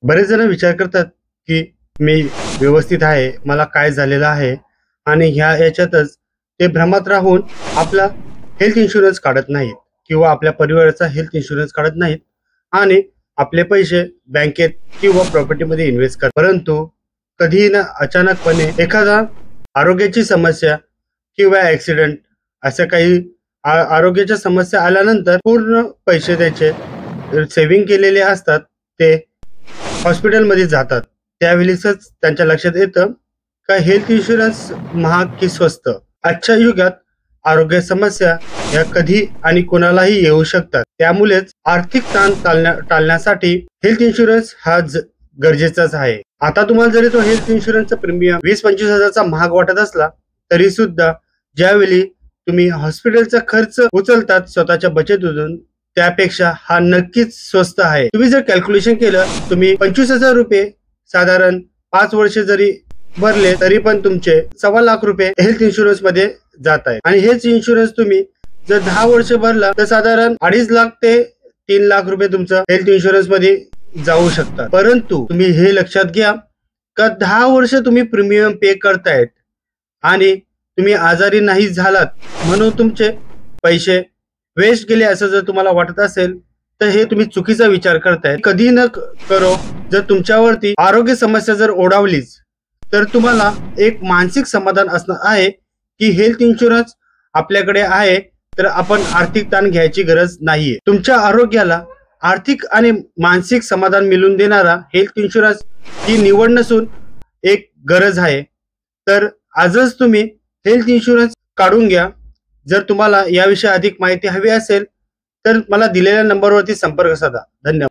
बरेच जण विचार करतात की मी व्यवस्थित आहे, मला काय झालेलं आहे आणि याच्यातच ते भ्रमात राहून आपला हेल्थ इन्शुरन्स काढत नाहीत किंवा आपल्या परिवाराचा हेल्थ इन्शुरन्स काढत नाहीत आणि आपले पैसे बँकेत किंवा प्रॉपर्टीमध्ये इन्व्हेस्ट करतात. परंतु कधीही ना अचानकपणे एखादा आरोग्याची समस्या किंवा ऍक्सिडेंट असं काही आरोग्याच्या समस्या आल्यानंतर पूर्ण पैसे त्याचे सेव्हिंग केलेले असतात ते हॉस्पिटलमध्ये जातात. त्यावेळेसच त्यांच्या लक्षात येतं का हेल्थ इन्शुरन्स महाग की स्वस्त. आजच्या युगात आरोग्य समस्या या कधी आणि कोणालाही येऊ शकतात. त्यामुळेच आर्थिक ताण टाळण्यासाठी हेल्थ इन्शुरन्स हा गरजेचाच आहे. आता तुम्हाला जरी तो हेल्थ इन्शुरन्सचा प्रीमियम 20-25 हजाराचा महाग वाटत असला तरी सुद्धा ज्यावेळी तुम्ही हॉस्पिटलचा खर्च उचलतात स्वतःच्या बचतीतून त्यापेक्षा हा नक्कीच स्वस्त आहे. तुम्ही जर कॅल्क्युलेशन केलं, तुम्ही 25,000 रुपये साधारण 5 वर्ष जरी भरले तरी पण तुमचे 1.25 लाख रुपये हेल्थ इन्शुरन्स मध्ये जात आहेत. आणि हेच इन्शुरन्स तुम्ही जर 10 वर्ष भरला तर साधारण 2.5 लाख ते 3 लाख रुपये तुमचं हेल्थ इन्शुरन्स मध्ये जाऊ शकतात. परंतु तुम्ही हे लक्षात घ्या का 10 वर्ष तुम्ही प्रीमियम पे करतायत आणि तुम्ही आजारी नाही झालात म्हणून तुमचे पैसे वेस्ट गेले असं जर तुम्हाला वाटत असेल तर हे तुम्ही चुकीचा विचार करताय. कधी न करो, जर तुमच्यावरती आरोग्य समस्या जर ओढावलीच तर तुम्हाला एक मानसिक समाधान असणार आहे की हेल्थ इन्शुरन्स आपल्याकडे आहे तर आपण आर्थिक ताण घ्यायची गरज नाहीये. तुमच्या आरोग्याला आर्थिक आणि मानसिक समाधान मिळवून देणारा हेल्थ इन्शुरन्स ही निवड नसून एक गरज आहे. तर आजच तुम्ही हेल्थ इन्शुरन्स काढून घ्या. जर तुम्हाला याविषयी अधिक माहिती हवी असेल तर मला दिलेल्या नंबरवरती संपर्क साधा. धन्यवाद.